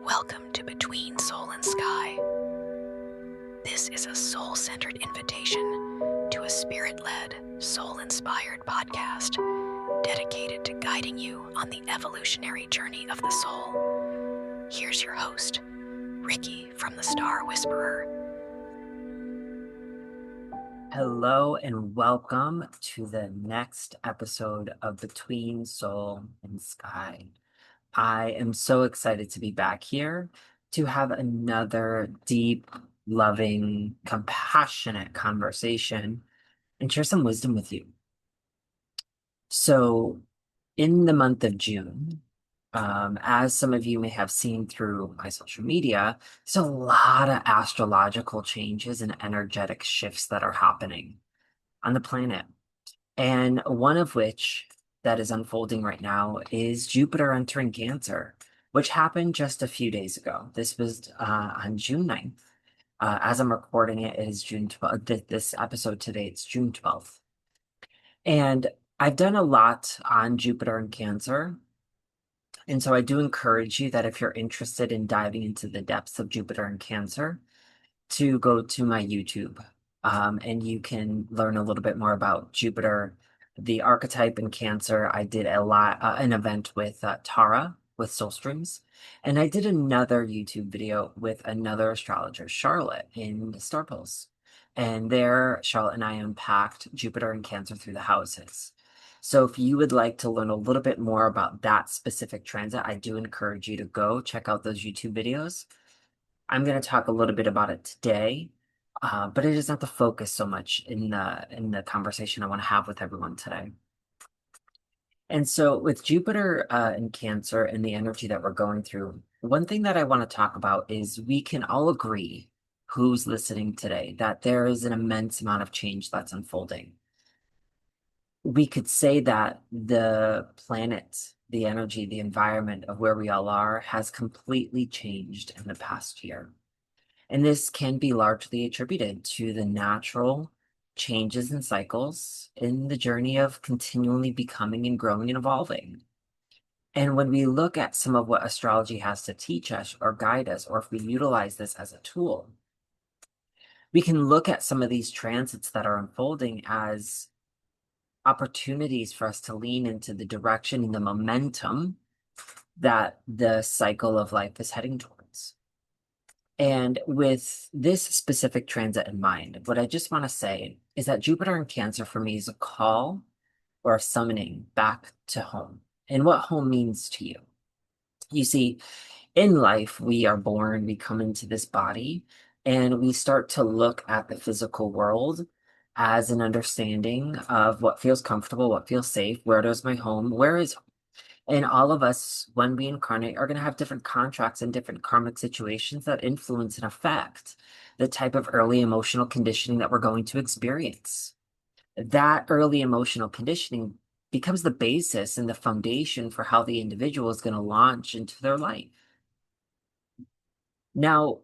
Welcome to Between Soul and Sky. This is a soul-centered invitation to a spirit-led, soul-inspired podcast dedicated to guiding you on the evolutionary journey of the soul. Here's your host, Ricky from the Star Whisperer. Hello and welcome to the next episode of Between Soul and Sky. I am so excited to be back here to have another deep, loving, compassionate conversation and share some wisdom with you. So, in the month of June, as some of you may have seen through my social media, there's a lot of astrological changes and energetic shifts that are happening on the planet. And one of which that is unfolding right now is Jupiter entering Cancer, which happened just a few days ago. This was on June 9th. As I'm recording it, it is June 12th. This episode today, it's June 12th. And I've done a lot on Jupiter and Cancer. And so I do encourage you that if you're interested in diving into the depths of Jupiter and Cancer, to go to my YouTube, and you can learn a little bit more about Jupiter, the archetype in Cancer. I did an event with Tara with Soul Streams, and I did another YouTube video with another astrologer, Charlotte, in Star Pulse. And there, Charlotte and I unpacked Jupiter and Cancer through the houses. So if you would like to learn a little bit more about that specific transit, I do encourage you to go check out those YouTube videos. I'm going to talk a little bit about it today, but it is not the focus so much in the conversation I want to have with everyone today. And so with Jupiter in Cancer and the energy that we're going through, one thing that I want to talk about is we can all agree, who's listening today, that there is an immense amount of change that's unfolding. We could say that the planet, the energy, the environment of where we all are has completely changed in the past year. And this can be largely attributed to the natural changes and cycles in the journey of continually becoming and growing and evolving. And when we look at some of what astrology has to teach us or guide us, or if we utilize this as a tool, we can look at some of these transits that are unfolding as opportunities for us to lean into the direction and the momentum that the cycle of life is heading towards. And with this specific transit in mind, what I just want to say is that Jupiter in Cancer for me is a call or a summoning back to home and what home means to you. You see, in life, we are born, we come into this body, and we start to look at the physical world as an understanding of what feels comfortable, what feels safe, where does my home, where is. And all of us, when we incarnate, are going to have different contracts and different karmic situations that influence and affect the type of early emotional conditioning that we're going to experience. That early emotional conditioning becomes the basis and the foundation for how the individual is going to launch into their life. Now,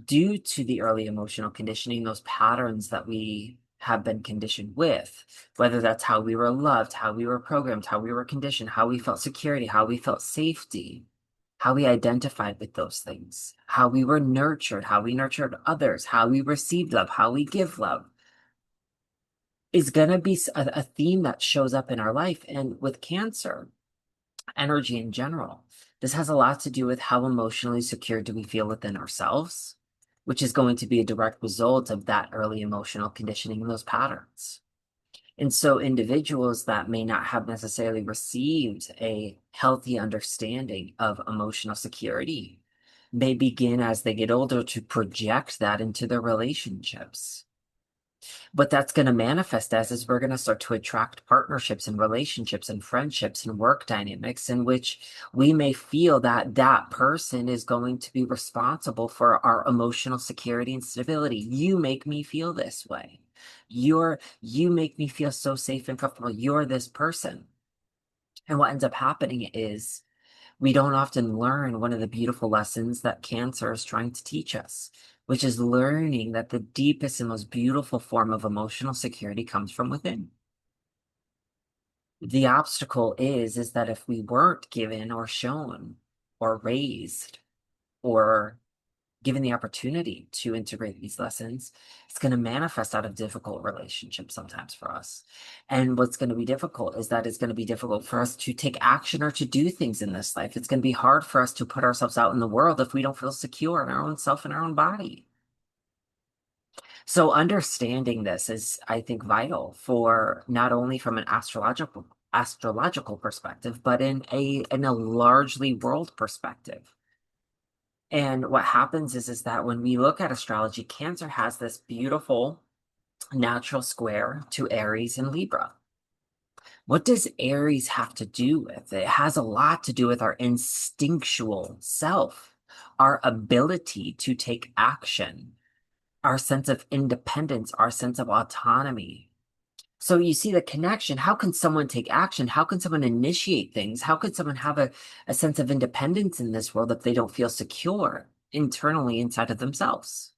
due to the early emotional conditioning, those patterns that we have been conditioned with, whether that's how we were loved, how we were programmed, how we were conditioned, how we felt security, how we felt safety, how we identified with those things, how we were nurtured, how we nurtured others, how we received love, how we give love, is going to be a theme that shows up in our life. And with Cancer, energy in general, this has a lot to do with how emotionally secure do we feel within ourselves, which is going to be a direct result of that early emotional conditioning and those patterns. And so individuals that may not have necessarily received a healthy understanding of emotional security may begin as they get older to project that into their relationships. What that's going to manifest as is we're going to start to attract partnerships and relationships and friendships and work dynamics in which we may feel that that person is going to be responsible for our emotional security and stability. You make me feel this way. You make me feel so safe and comfortable. You're this person. And what ends up happening is we don't often learn one of the beautiful lessons that Cancer is trying to teach us, which is learning that the deepest and most beautiful form of emotional security comes from within. The obstacle is that if we weren't given or shown or raised or given the opportunity to integrate these lessons, it's going to manifest out of difficult relationships sometimes for us. And what's going to be difficult is that it's going to be difficult for us to take action or to do things in this life. It's going to be hard for us to put ourselves out in the world if we don't feel secure in our own self and our own body. So understanding this is, I think, vital for not only from an astrological perspective, but in a largely world perspective. And what happens is that when we look at astrology, Cancer has this beautiful natural square to Aries and Libra. What does Aries have to do with it? It has a lot to do with our instinctual self, our ability to take action, our sense of independence, our sense of autonomy. So you see the connection. How can someone take action? How can someone initiate things? How could someone have a sense of independence in this world if they don't feel secure internally inside of themselves?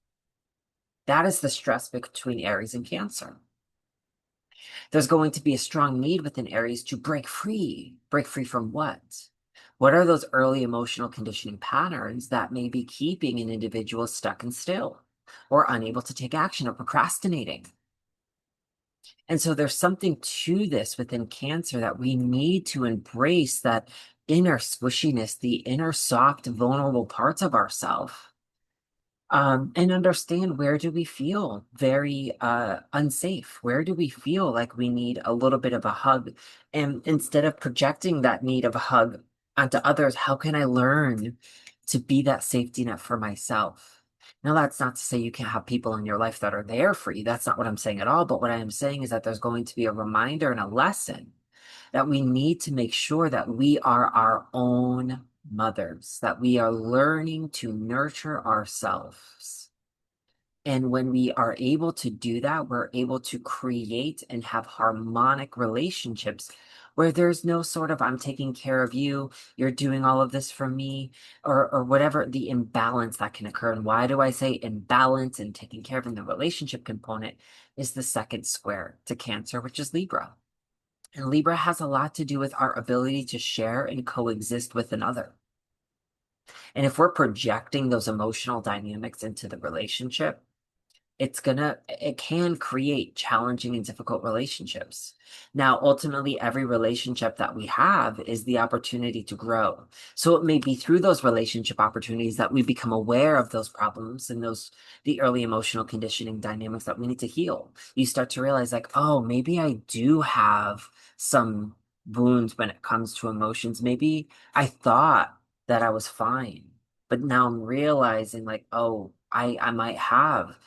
That is the stress between Aries and Cancer. There's going to be a strong need within Aries to break free. Break free from what? What are those early emotional conditioning patterns that may be keeping an individual stuck and still, or unable to take action, or procrastinating? And so there's something to this within Cancer that we need to embrace, that inner squishiness, the inner soft, vulnerable parts of ourselves. And understand, where do we feel very unsafe? Where do we feel like we need a little bit of a hug? And instead of projecting that need of a hug onto others, how can I learn to be that safety net for myself? Now, that's not to say you can't have people in your life that are there for you. That's not what I'm saying at all. But what I am saying is that there's going to be a reminder and a lesson that we need to make sure that we are our own mothers, that we are learning to nurture ourselves. And when we are able to do that, we're able to create and have harmonic relationships where there's no sort of, I'm taking care of you, you're doing all of this for me, or whatever the imbalance that can occur. And why do I say imbalance and taking care of in the relationship component is the second square to Cancer, which is Libra. And Libra has a lot to do with our ability to share and coexist with another. And if we're projecting those emotional dynamics into the relationship, it can create challenging and difficult relationships. Now, ultimately, every relationship that we have is the opportunity to grow. So it may be through those relationship opportunities that we become aware of those problems and the early emotional conditioning dynamics that we need to heal. You start to realize, like, oh, maybe I do have some wounds when it comes to emotions. Maybe I thought that I was fine, but now I'm realizing, like, oh, I might have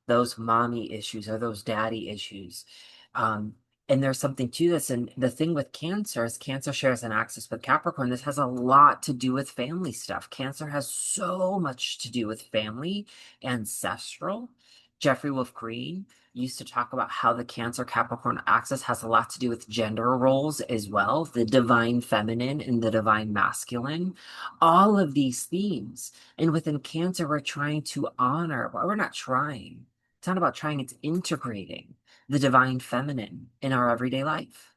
those mommy issues or those daddy issues. Um, and there's something to this. And the thing with Cancer is Cancer shares an axis with Capricorn. This has a lot to do with family stuff. Cancer has so much to do with family, ancestral. Jeffrey Wolf Green used to talk about how the Cancer Capricorn axis has a lot to do with gender roles as well, the divine feminine and the divine masculine, all of these themes. And within Cancer, we're trying to honor, well, we're not trying. It's not about trying, it's integrating the divine feminine in our everyday life,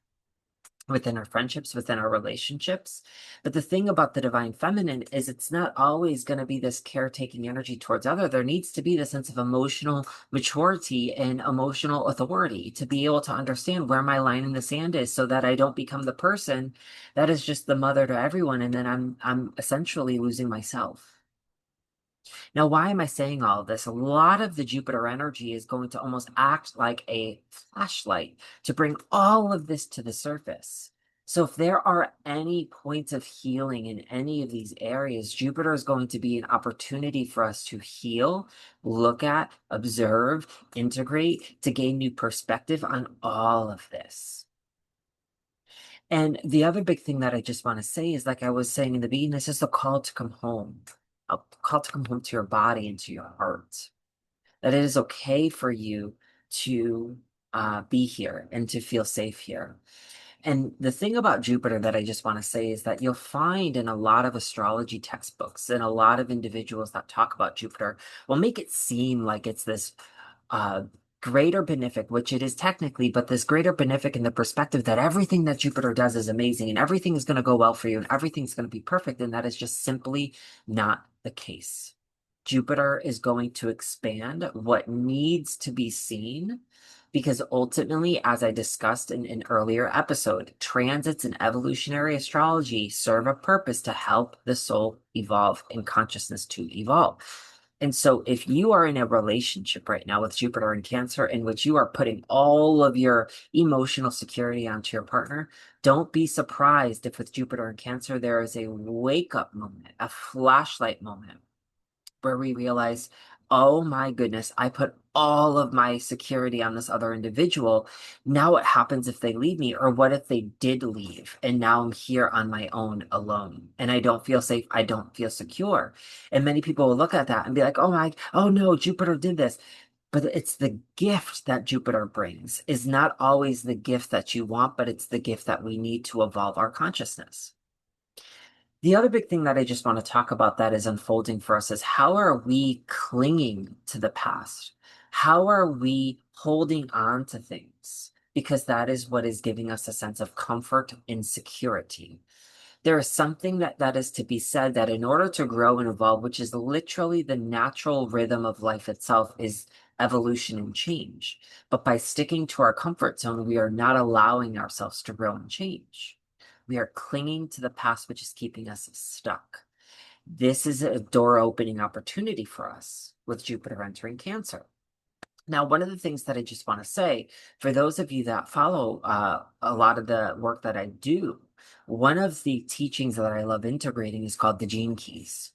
within our friendships, within our relationships. But the thing about the divine feminine is it's not always going to be this caretaking energy towards other. There needs to be the sense of emotional maturity and emotional authority to be able to understand where my line in the sand is, so that I don't become the person that is just the mother to everyone, and then I'm essentially losing myself. Now, why am I saying all of this? A lot of the Jupiter energy is going to almost act like a flashlight to bring all of this to the surface. So if there are any points of healing in any of these areas, Jupiter is going to be an opportunity for us to heal, look at, observe, integrate, to gain new perspective on all of this. And the other big thing that I just want to say is, like I was saying in the beginning, this is a call to come home, a call to come home to your body and to your heart. That it is okay for you to be here and to feel safe here. And the thing about Jupiter that I just want to say is that you'll find in a lot of astrology textbooks and a lot of individuals that talk about Jupiter will make it seem like it's this uh, greater benefic, which it is technically, but this greater benefic in the perspective that everything that Jupiter does is amazing and everything is going to go well for you and everything's going to be perfect. And that is just simply not the case. Jupiter is going to expand what needs to be seen because ultimately, as I discussed in an earlier episode, transits in evolutionary astrology serve a purpose to help the soul evolve and consciousness to evolve. And so, if you are in a relationship right now with Jupiter in Cancer, in which you are putting all of your emotional security onto your partner, don't be surprised if with Jupiter in Cancer, there is a wake up moment, a flashlight moment where we realize, oh my goodness, I put all of my security on this other individual. Now what happens if they leave me? Or what if they did leave and now I'm here on my own alone and I don't feel safe, I don't feel secure. And many people will look at that and be like, oh no, Jupiter did this. But it's the gift that Jupiter brings is not always the gift that you want, but it's the gift that we need to evolve our consciousness. The other big thing that I just want to talk about that is unfolding for us is how are we clinging to the past? How are we holding on to things? Because that is what is giving us a sense of comfort and security. There is something that is to be said that in order to grow and evolve, which is literally the natural rhythm of life itself, is evolution and change. But by sticking to our comfort zone, we are not allowing ourselves to grow and change. We are clinging to the past, which is keeping us stuck. This is a door opening opportunity for us with Jupiter entering Cancer. Now, one of the things that I just want to say, for those of you that follow a lot of the work that I do, one of the teachings that I love integrating is called the gene keys.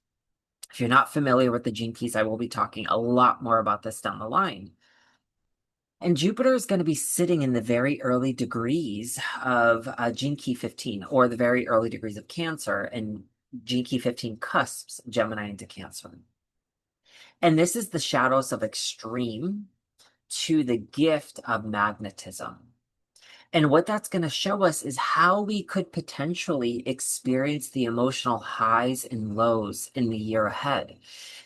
If you're not familiar with the gene keys, I will be talking a lot more about this down the line. And Jupiter is going to be sitting in the very early degrees of gene key 15, or the very early degrees of Cancer, and gene key 15 cusps Gemini into Cancer. And this is the shadows of extreme to the gift of magnetism. And what that's going to show us is how we could potentially experience the emotional highs and lows in the year ahead.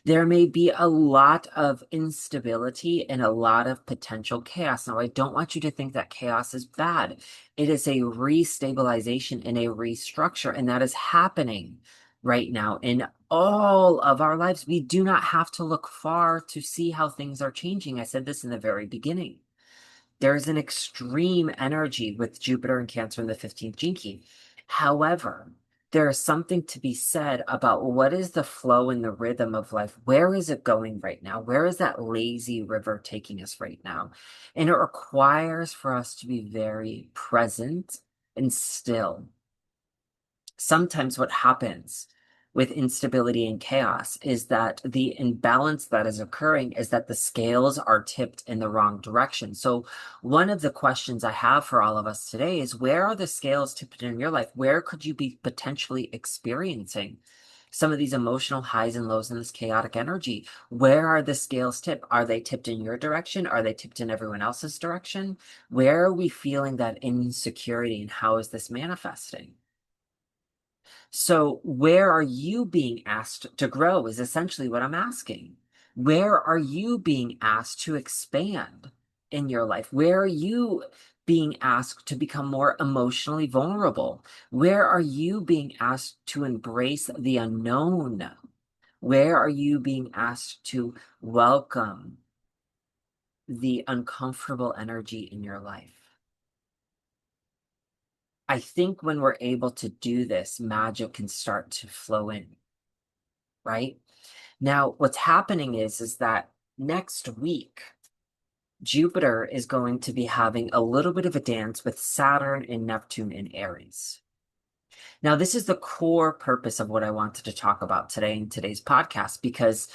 There may be a lot of instability and a lot of potential chaos. Now, I don't want you to think that chaos is bad. It is a restabilization and a restructure, and that is happening right now in all of our lives. We do not have to look far to see how things are changing. I said this in the very beginning. There's an extreme energy with Jupiter and Cancer in the 15th gene key. However, there is something to be said about what is the flow and the rhythm of life. Where is it going right now? Where is that lazy river taking us right now? And it requires for us to be very present and still. Sometimes what happens with instability and chaos is that the imbalance that is occurring is that the scales are tipped in the wrong direction. So one of the questions I have for all of us today is, where are the scales tipped in your life? Where could you be potentially experiencing some of these emotional highs and lows in this chaotic energy? Where are the scales tipped? Are they tipped in your direction? Are they tipped in everyone else's direction? Where are we feeling that insecurity, and how is this manifesting? So, where are you being asked to grow is essentially what I'm asking. Where are you being asked to expand in your life? Where are you being asked to become more emotionally vulnerable? Where are you being asked to embrace the unknown? Where are you being asked to welcome the uncomfortable energy in your life? I think when we're able to do this, magic can start to flow in, right? Now, what's happening is that next week, Jupiter is going to be having a little bit of a dance with Saturn and Neptune in Aries. Now, this is the core purpose of what I wanted to talk about today in today's podcast, because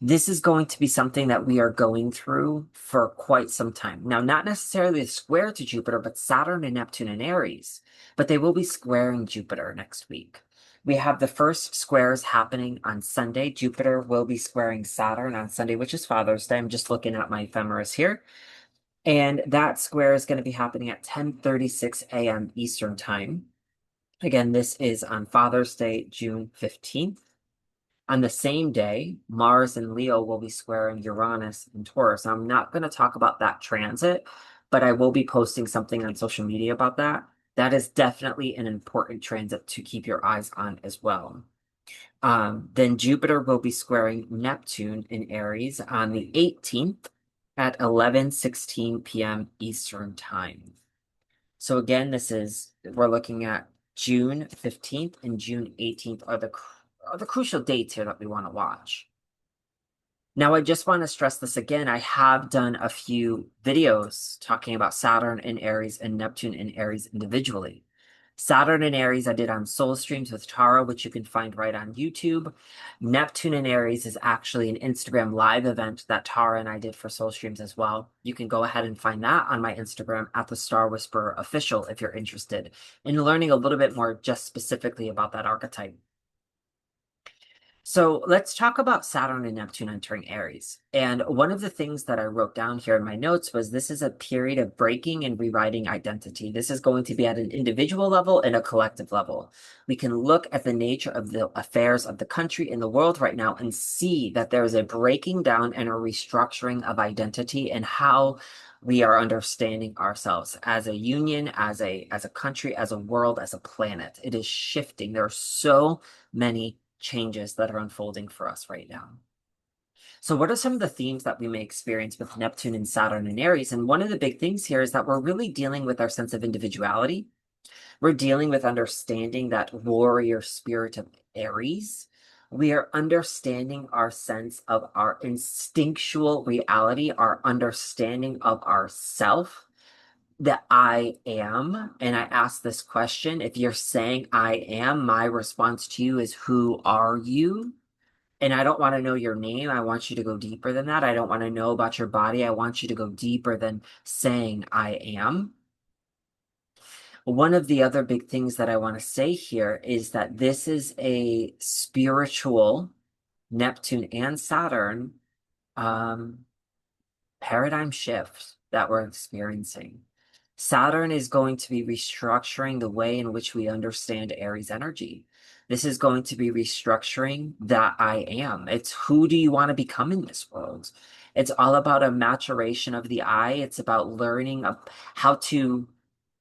this is going to be something that we are going through for quite some time. Now, not necessarily a square to Jupiter, but Saturn and Neptune in Aries, but they will be squaring Jupiter next week. We have the first squares happening on Sunday. Jupiter will be squaring Saturn on Sunday, which is Father's Day. I'm just looking at my ephemeris here. And that square is going to be happening at 10:36 a.m. Eastern Time. Again, this is on Father's Day, June 15th. On the same day, Mars and Leo will be squaring Uranus and Taurus. I'm not going to talk about that transit, but I will be posting something on social media about that. That is definitely an important transit to keep your eyes on as well. Then Jupiter will be squaring Neptune in Aries on the 18th at 11:16 p.m. Eastern Time. So again, we're looking at June 15th and June 18th are the crucial dates here that we want to watch. Now, I just want to stress this again. I have done a few videos talking about Saturn in Aries and Neptune in Aries individually. Saturn in Aries I did on Soul Streams with Tara, which you can find right on YouTube. Neptune in Aries is actually an Instagram live event that Tara and I did for Soul Streams as well. You can go ahead and find that on my Instagram at the Star Whisperer Official if you're interested in learning a little bit more just specifically about that archetype. So let's talk about Saturn and Neptune entering Aries. And one of the things that I wrote down here in my notes was this is a period of breaking and rewriting identity. This is going to be at an individual level and a collective level. We can look at the nature of the affairs of the country and the world right now and see that there is a breaking down and a restructuring of identity and how we are understanding ourselves as a union, as a country, as a world, as a planet. It is shifting. There are so many changes that are unfolding for us right now. So what are some of the themes that we may experience with Neptune and Saturn and Aries? And one of the big things here is that we're really dealing with our sense of individuality. We're dealing with understanding that warrior spirit of Aries. We are understanding our sense of our instinctual reality, our understanding of ourself, that I am. And I ask this question, if you're saying I am, my response to you is, who are you? And I don't want to know your name. I want you to go deeper than that. I don't want to know about your body. I want you to go deeper than saying I am. One of the other big things that I want to say here is that this is a spiritual Neptune and Saturn um, paradigm shift that we're experiencing. Saturn is going to be restructuring the way in which we understand Aries energy. This is going to be restructuring that I am. It's who do you want to become in this world? It's all about a maturation of the I. It's about learning of how to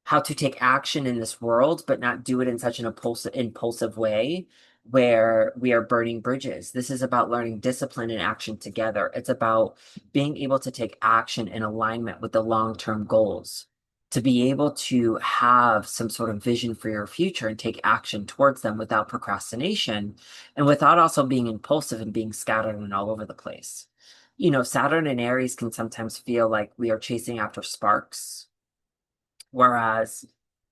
how to take action in this world, but not do it in such an impulsive way where we are burning bridges. This is about learning discipline and action together. It's about being able to take action in alignment with the long-term goals, to be able to have some sort of vision for your future and take action towards them without procrastination and without also being impulsive and being scattered and all over the place. You know, Saturn and Aries can sometimes feel like we are chasing after sparks. Whereas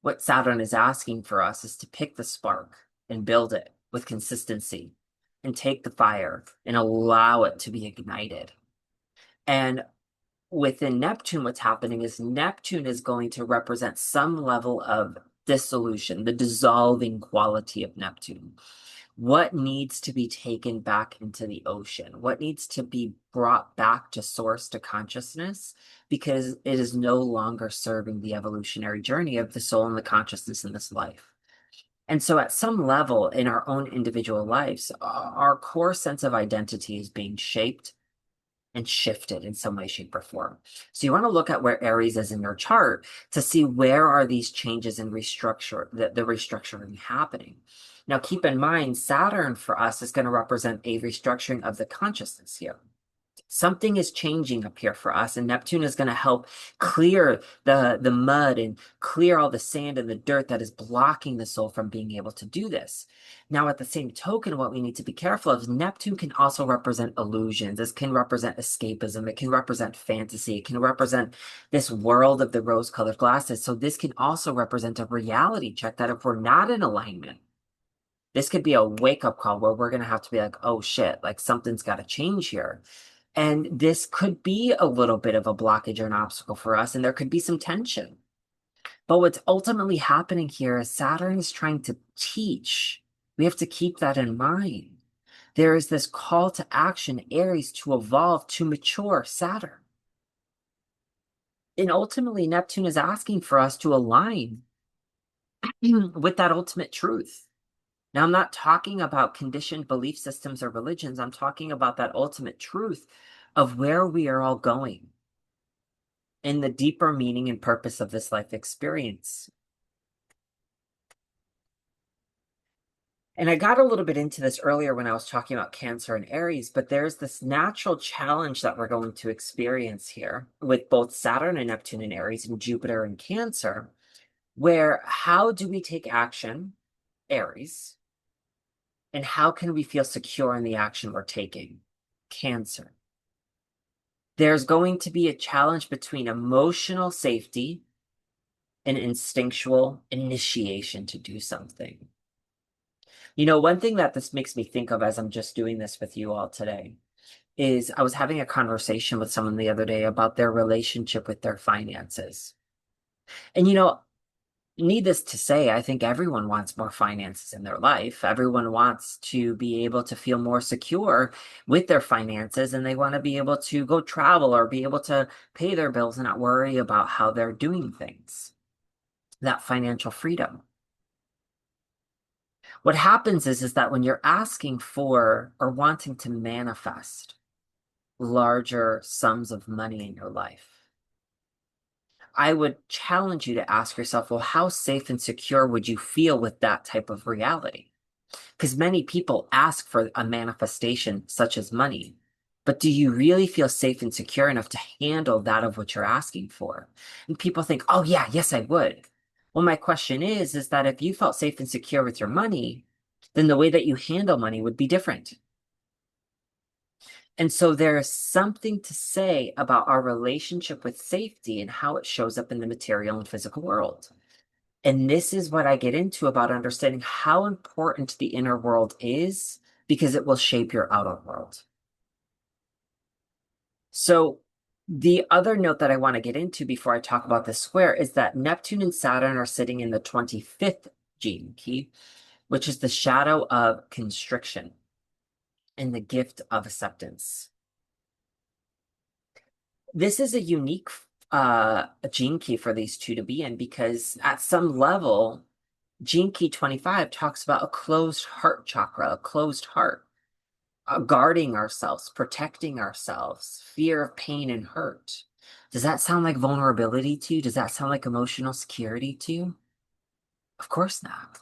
what Saturn is asking for us is to pick the spark and build it with consistency and take the fire and allow it to be ignited. And within Neptune, what's happening is Neptune is going to represent some level of dissolution, the dissolving quality of Neptune. What needs to be taken back into the ocean? What needs to be brought back to source, to consciousness? Because it is no longer serving the evolutionary journey of the soul and the consciousness in this life. And so, at some level in our own individual lives, our core sense of identity is being shaped and shifted in some way, shape, or form. So you want to look at where Aries is in your chart to see where are these changes and the restructuring happening. Now, keep in mind, Saturn for us is going to represent a restructuring of the consciousness here. Something is changing up here for us, and Neptune is going to help clear the mud and clear all the sand and the dirt that is blocking the soul from being able to do this. Now, at the same token, what we need to be careful of is Neptune can also represent illusions. This can represent escapism. It can represent fantasy. It can represent this world of the rose-colored glasses. So this can also represent a reality check that if we're not in alignment, this could be a wake-up call where we're going to have to be like, oh shit, like something's got to change here. And this could be a little bit of a blockage or an obstacle for us, and there could be some tension. But what's ultimately happening here is Saturn is trying to teach. We have to keep that in mind. There is this call to action, Aries, to evolve, to mature, Saturn. And ultimately, Neptune is asking for us to align with that ultimate truth. Now, I'm not talking about conditioned belief systems or religions. I'm talking about that ultimate truth of where we are all going in the deeper meaning and purpose of this life experience. And I got a little bit into this earlier when I was talking about Cancer and Aries, but there's this natural challenge that we're going to experience here with both Saturn and Neptune and Aries and Jupiter and Cancer, where how do we take action, Aries, and how can we feel secure in the action we're taking, Cancer? There's going to be a challenge between emotional safety and instinctual initiation to do something. You know, one thing that this makes me think of as I'm just doing this with you all today is I was having a conversation with someone the other day about their relationship with their finances. And, you know, needless to say, I think everyone wants more finances in their life. Everyone wants to be able to feel more secure with their finances, and they want to be able to go travel or be able to pay their bills and not worry about how they're doing things. That financial freedom. What happens is that when you're asking for or wanting to manifest larger sums of money in your life, I would challenge you to ask yourself, well, how safe and secure would you feel with that type of reality? Because many people ask for a manifestation such as money, but do you really feel safe and secure enough to handle that of what you're asking for? And people think, oh yeah, yes, I would. Well, my question is that if you felt safe and secure with your money, then the way that you handle money would be different. And so there is something to say about our relationship with safety and how it shows up in the material and physical world. And this is what I get into about understanding how important the inner world is because it will shape your outer world. So the other note that I want to get into before I talk about this square is that Neptune and Saturn are sitting in the 25th gene key, which is the shadow of constriction and the gift of acceptance. This is a unique gene key for these two to be in because at some level, Gene Key 25 talks about a closed heart chakra, a closed heart, guarding ourselves, protecting ourselves, fear of pain and hurt. Does that sound like vulnerability to you? Does that sound like emotional security to you? Of course not.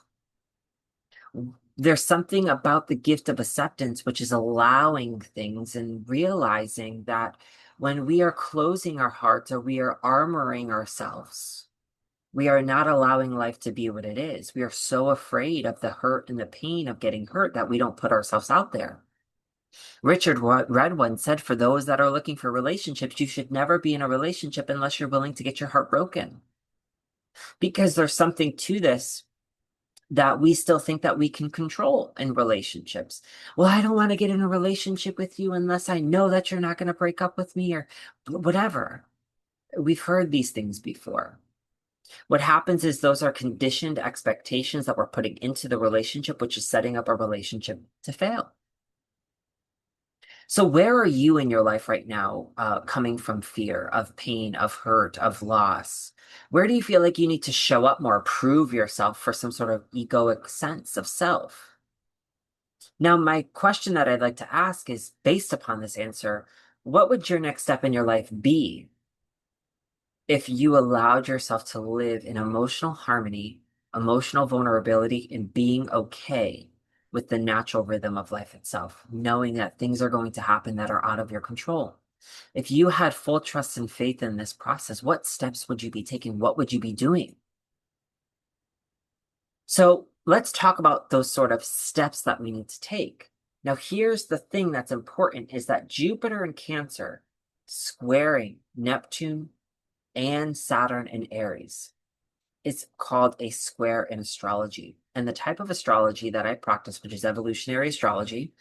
There's something about the gift of acceptance, which is allowing things and realizing that when we are closing our hearts or we are armoring ourselves, we are not allowing life to be what it is. We are so afraid of the hurt and the pain of getting hurt that we don't put ourselves out there. Richard Redwin said, for those that are looking for relationships, you should never be in a relationship unless you're willing to get your heart broken. Because there's something to this that we still think that we can control in relationships. Well, I don't want to get in a relationship with you unless I know that you're not going to break up with me or whatever. We've heard these things before. What happens is those are conditioned expectations that we're putting into the relationship, which is setting up a relationship to fail. So where are you in your life right now, coming from fear, of pain, of hurt, of loss? Where do you feel like you need to show up more, prove yourself for some sort of egoic sense of self? Now, my question that I'd like to ask is based upon this answer, what would your next step in your life be if you allowed yourself to live in emotional harmony, emotional vulnerability, and being okay with the natural rhythm of life itself, knowing that things are going to happen that are out of your control? If you had full trust and faith in this process, what steps would you be taking? What would you be doing? So let's talk about those sort of steps that we need to take. Now, here's the thing that's important is that Jupiter in Cancer squaring Neptune and Saturn in Aries. It's called a square in astrology. And the type of astrology that I practice, which is evolutionary astrology,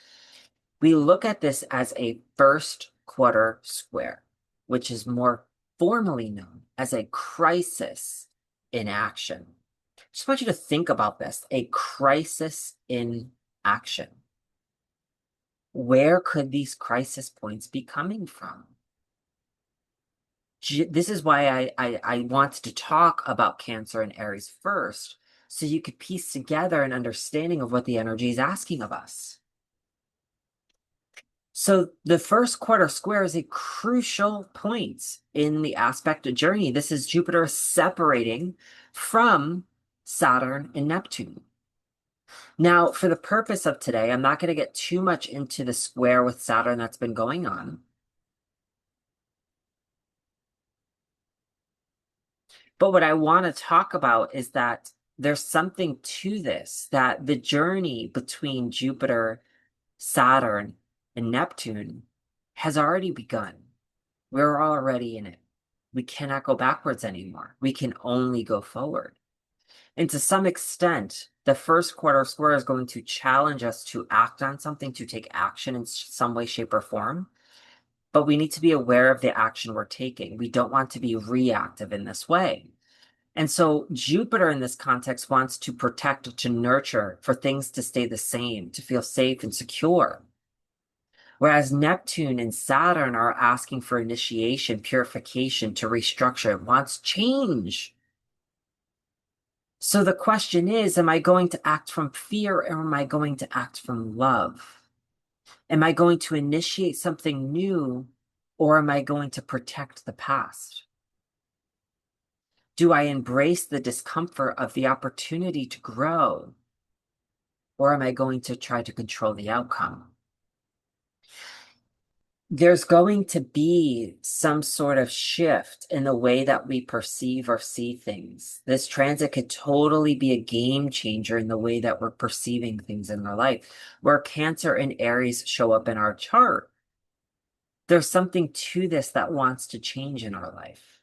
we look at this as a first quarter square, which is more formally known as a crisis in action. Just want you to think about this, a crisis in action. Where could these crisis points be coming from? This is why I wanted to talk about Cancer and Aries first, so you could piece together an understanding of what the energy is asking of us. So the first quarter square is a crucial point in the aspect of journey. This is Jupiter separating from Saturn and Neptune. Now, for the purpose of today, I'm not going to get too much into the square with Saturn that's been going on. But what I want to talk about is that there's something to this, that the journey between Jupiter, Saturn, and Neptune has already begun. We're already in it. We cannot go backwards anymore. We can only go forward. And to some extent, the first quarter square is going to challenge us to act on something, to take action in some way, shape, or form. But we need to be aware of the action we're taking. We don't want to be reactive in this way. And so Jupiter in this context wants to protect, to nurture, for things to stay the same, to feel safe and secure. Whereas Neptune and Saturn are asking for initiation, purification, to restructure. It wants change. So the question is, am I going to act from fear or am I going to act from love? Am I going to initiate something new or am I going to protect the past? Do I embrace the discomfort of the opportunity to grow or am I going to try to control the outcome? There's going to be some sort of shift in the way that we perceive or see things. This transit could totally be a game changer in the way that we're perceiving things in our life. Where Cancer and Aries show up in our chart, there's something to this that wants to change in our life.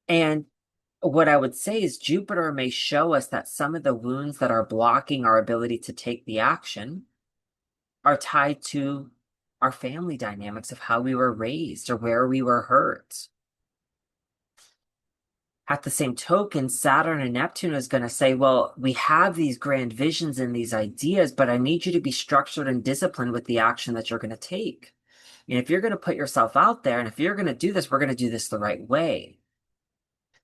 And what I would say is Jupiter may show us that some of the wounds that are blocking our ability to take the action are tied to our family dynamics of how we were raised or where we were hurt. At the same token, Saturn and Neptune is going to say, well, we have these grand visions and these ideas, but I need you to be structured and disciplined with the action that you're going to take. And if you're going to put yourself out there and if you're going to do this, we're going to do this the right way.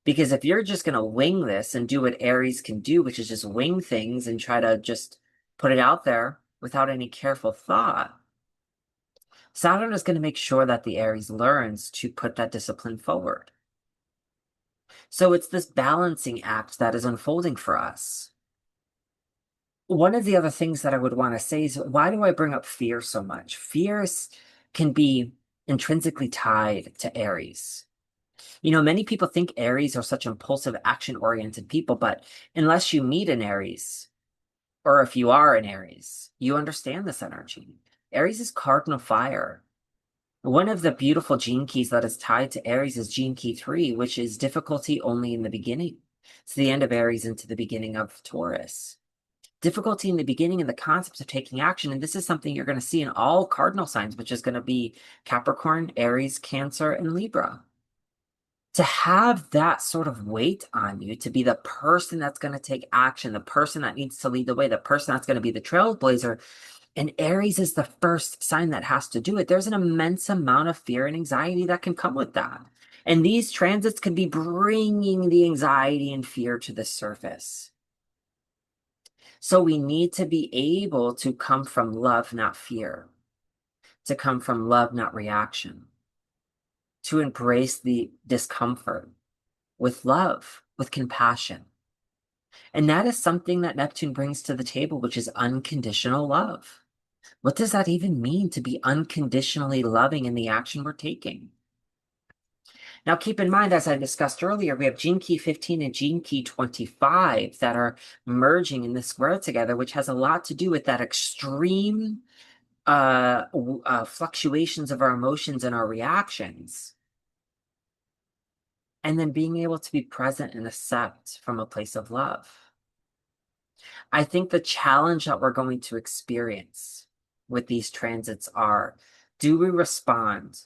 Because if you're just going to wing this and do what Aries can do, which is just wing things and try to just put it out there without any careful thought, Saturn is going to make sure that the Aries learns to put that discipline forward. So it's this balancing act that is unfolding for us. One of the other things that I would want to say is, why do I bring up fear so much? Can be intrinsically tied to Aries. You know, many people think Aries are such impulsive, action-oriented people, but unless you meet an Aries, or if you are an Aries, you understand this energy. Aries is cardinal fire. One of the beautiful gene keys that is tied to Aries is gene key 3, which is difficulty only in the beginning. It's the end of Aries into the beginning of Taurus. Difficulty in the beginning and the concept of taking action. And this is something you're going to see in all cardinal signs, which is going to be Capricorn, Aries, Cancer, and Libra. To have that sort of weight on you, to be the person that's going to take action, the person that needs to lead the way, the person that's going to be the trailblazer, and Aries is the first sign that has to do it. There's an immense amount of fear and anxiety that can come with that. And these transits can be bringing the anxiety and fear to the surface. So we need to be able to come from love, not fear, to come from love, not reaction, to embrace the discomfort with love, with compassion. And that is something that Neptune brings to the table, which is unconditional love. What does that even mean to be unconditionally loving in the action we're taking? Now, keep in mind, as I discussed earlier, we have gene key 15 and gene key 25 that are merging in this square together, which has a lot to do with that extreme fluctuations of our emotions and our reactions. And then being able to be present and accept from a place of love. I think the challenge that we're going to experience with these transits are, do we respond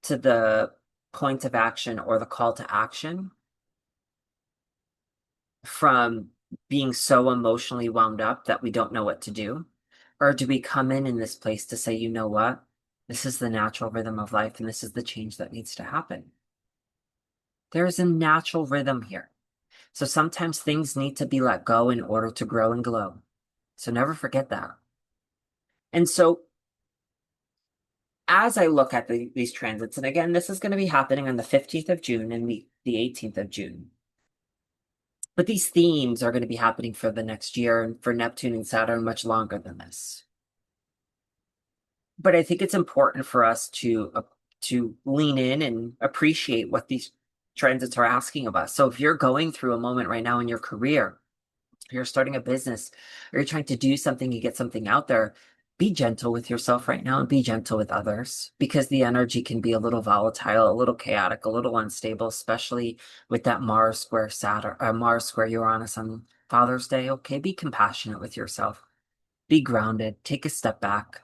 to the point of action or the call to action from being so emotionally wound up that we don't know what to do? Or do we come in this place to say, you know what? This is the natural rhythm of life and this is the change that needs to happen. There is a natural rhythm here. So sometimes things need to be let go in order to grow and glow. So never forget that. And so as I look at these transits, and again, this is going to be happening on the 15th of June and the 18th of June. But these themes are going to be happening for the next year, and for Neptune and Saturn much longer than this. But I think it's important for us to lean in and appreciate what these transits are asking of us. So if you're going through a moment right now in your career, you're starting a business, or you're trying to do something, you get something out there, be gentle with yourself right now and be gentle with others, because the energy can be a little volatile, a little chaotic, a little unstable, especially with that Mars square Saturn, Mars square Uranus on Father's Day. Okay, be compassionate with yourself. Be grounded. Take a step back.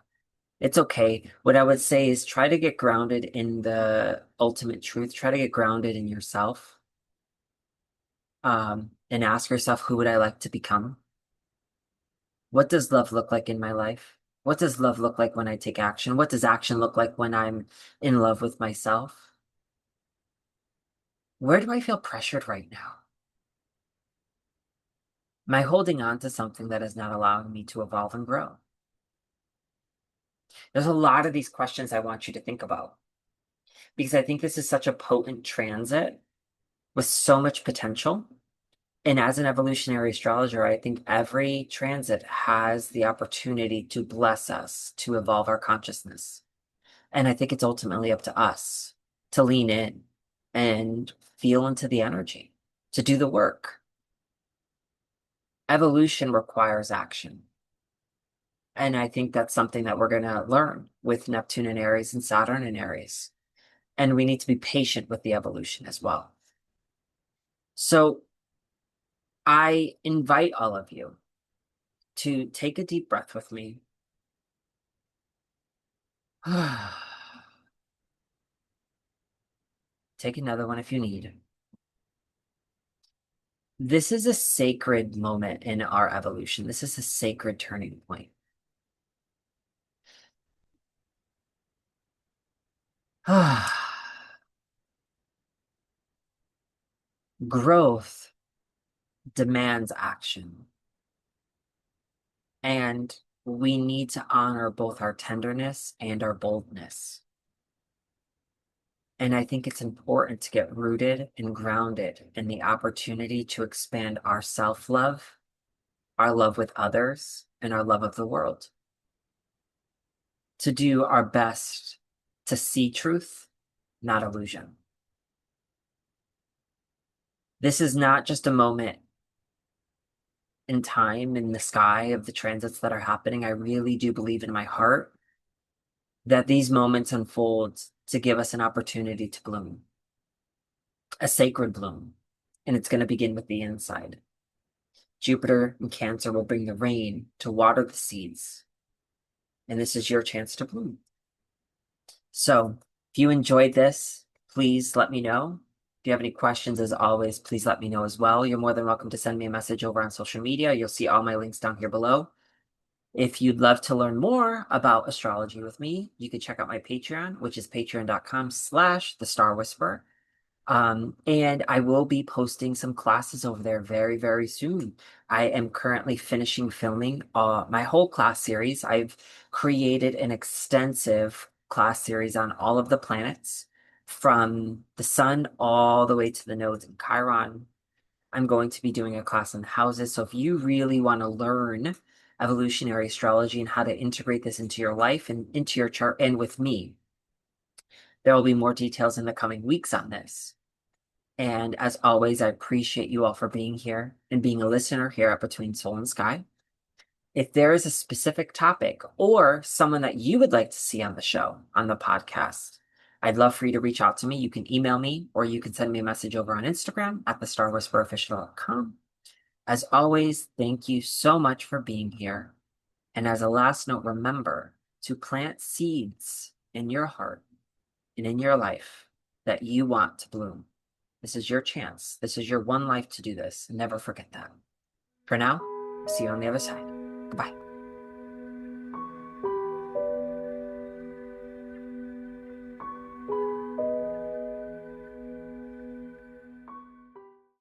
It's okay. What I would say is try to get grounded in the ultimate truth. Try to get grounded in yourself. And ask yourself, who would I like to become? What does love look like in my life? What does love look like when I take action? What does action look like when I'm in love with myself? Where do I feel pressured right now? Am I holding on to something that is not allowing me to evolve and grow? There's a lot of these questions I want you to think about, because I think this is such a potent transit with so much potential. And as an evolutionary astrologer, I think every transit has the opportunity to bless us, to evolve our consciousness. And I think it's ultimately up to us to lean in and feel into the energy, to do the work. Evolution requires action. And I think that's something that we're going to learn with Neptune in Aries and Saturn in Aries. And we need to be patient with the evolution as well. So I invite all of you to take a deep breath with me. Take another one if you need. This is a sacred moment in our evolution. This is a sacred turning point. Growth demands action, and we need to honor both our tenderness and our boldness. And I think it's important to get rooted and grounded in the opportunity to expand our self-love, our love with others, and our love of the world. To do our best to see truth, not illusion. This is not just a moment in time in the sky of the transits that are happening. I really do believe in my heart that these moments unfold to give us an opportunity to bloom, a sacred bloom. And it's going to begin with the inside. Jupiter in Cancer will bring the rain to water the seeds. And this is your chance to bloom. So if you enjoyed this, please let me know. If you have any questions, as always, please let me know as well. You're more than welcome to send me a message over on social media. You'll see all my links down here below. If you'd love to learn more about astrology with me, you can check out my Patreon, which is patreon.com/the Star Whisperer. And I will be posting some classes over there very, very soon. I am currently finishing filming my whole class series. I've created an extensive class series on all of the planets, from the sun all the way to the nodes in Chiron. I'm going to be doing a class on houses. So if you really want to learn evolutionary astrology and how to integrate this into your life and into your chart and with me, there will be more details in the coming weeks on this. And as always, I appreciate you all for being here and being a listener here at Between Soul and Sky. If there is a specific topic or someone that you would like to see on the show, on the podcast, I'd love for you to reach out to me. You can email me, or you can send me a message over on Instagram at thestarwhisperofficial.com. As always, thank you so much for being here. And as a last note, remember to plant seeds in your heart and in your life that you want to bloom. This is your chance. This is your one life to do this. Never forget that. For now, see you on the other side. Goodbye.